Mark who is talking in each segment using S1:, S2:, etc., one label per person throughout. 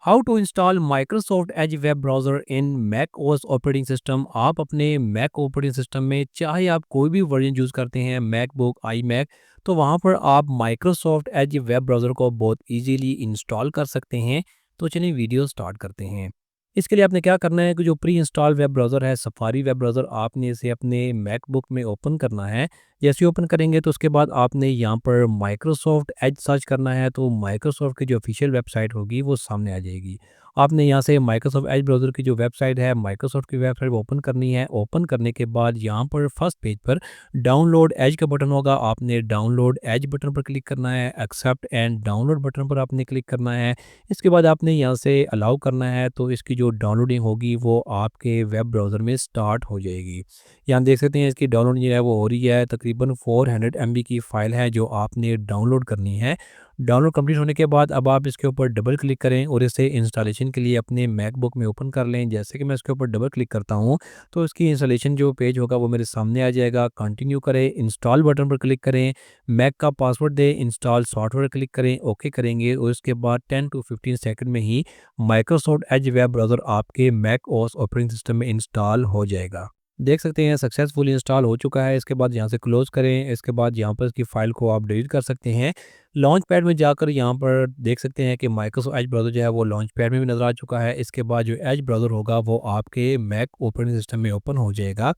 S1: How to install Microsoft Edge web browser in Mac OS operating system. आप अपने Mac operating system में चाहे आप कोई भी वर्जन यूज़ करते हैं, मैकबुक, आई मैक, तो वहाँ पर आप माइक्रोसॉफ्ट एज वेब ब्राउज़र को बहुत इजीली इंस्टॉल कर सकते हैं। तो चलिए वीडियो स्टार्ट करते हैं। इसके लिए आपने क्या करना है कि जो प्री इंस्टॉल वेब ब्राउज़र है, सफारी वेब ब्राउज़र, आपने इसे अपने मैकबुक में ओपन करना है। जैसे ही ओपन करेंगे तो उसके बाद आपने यहाँ पर माइक्रोसॉफ्ट एज सर्च करना है, तो माइक्रोसॉफ्ट की जो ऑफिशियल वेबसाइट होगी वो सामने आ जाएगी। आपने यहाँ से माइक्रोसॉफ्ट एज ब्राउज़र की जो वेबसाइट है, माइक्रोसॉफ्ट की वेबसाइट वो ओपन करनी है। ओपन करने के बाद यहाँ पर फर्स्ट पेज पर डाउनलोड एज का बटन होगा, आपने डाउनलोड एज बटन पर क्लिक करना है। एक्सेप्ट एंड डाउनलोड बटन पर आपने क्लिक करना है। इसके बाद आपने यहाँ से अलाउ करना है, तो इसकी जो डाउनलोडिंग होगी वो आपके वेब ब्राउज़र में स्टार्ट हो जाएगी। यहाँ देख सकते हैं इसकी डाउनलोडिंग जो है वो हो रही है। तकरीबन 400 MB की फ़ाइल है जो आपने डाउनलोड करनी है। डाउनलोड कंप्लीट होने के बाद अब आप इसके ऊपर डबल क्लिक करें और इसे इंस्टॉलेशन के लिए अपने मैकबुक में ओपन कर लें। जैसे कि मैं इसके ऊपर डबल क्लिक करता हूँ तो इसकी इंस्टॉलेशन जो पेज होगा वो मेरे सामने आ जाएगा। कंटिन्यू करें, इंस्टॉल बटन पर क्लिक करें, मैक का पासवर्ड दें, इंस्टॉल सॉफ्टवेयर क्लिक करें, ओके करेंगे और उसके बाद 10 टू 15 सेकंड में ही माइक्रोसॉफ्ट एज वेब ब्राउज़र आपके मैक ओएस ऑपरेटिंग सिस्टम में इंस्टॉल हो जाएगा। देख सकते हैं सक्सेसफुली इंस्टॉल हो चुका है। इसके बाद यहाँ से क्लोज़ करें। इसके बाद यहाँ पर इसकी फ़ाइल को आप डिलीट कर सकते हैं। लॉन्च पैड में जाकर यहाँ पर देख सकते हैं कि माइक्रोसॉफ्ट एज ब्राउज़र जो है वो लॉन्च पैड में भी नज़र आ चुका है। इसके बाद जो एज ब्राउज़र होगा वो आपके मैक ऑपरेटिंग सिस्टम में ओपन हो जाएगा।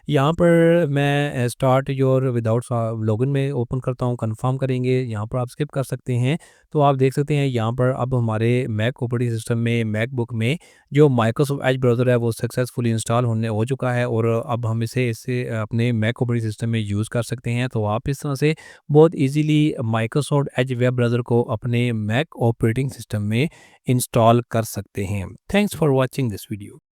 S1: यहाँ पर मैं स्टार्ट योर विदाउट लॉगिन में ओपन करता हूँ, कंफर्म करेंगे। यहाँ पर आप स्किप कर सकते हैं। तो आप देख सकते हैं यहाँ पर अब हमारे मैक ऑपरेटिंग सिस्टम में, मैकबुक में जो माइक्रोसॉफ्ट एज ब्राउज़र है वो सक्सेसफुली इंस्टॉल होने हो चुका है और अब हम इसे अपने मैक ऑपरेटिंग सिस्टम में यूज़ कर सकते हैं। तो आप इस तरह से बहुत easily Microsoft Edge web browser को अपने मैक ऑपरेटिंग सिस्टम में इंस्टॉल कर सकते हैं। Thanks for watching this video.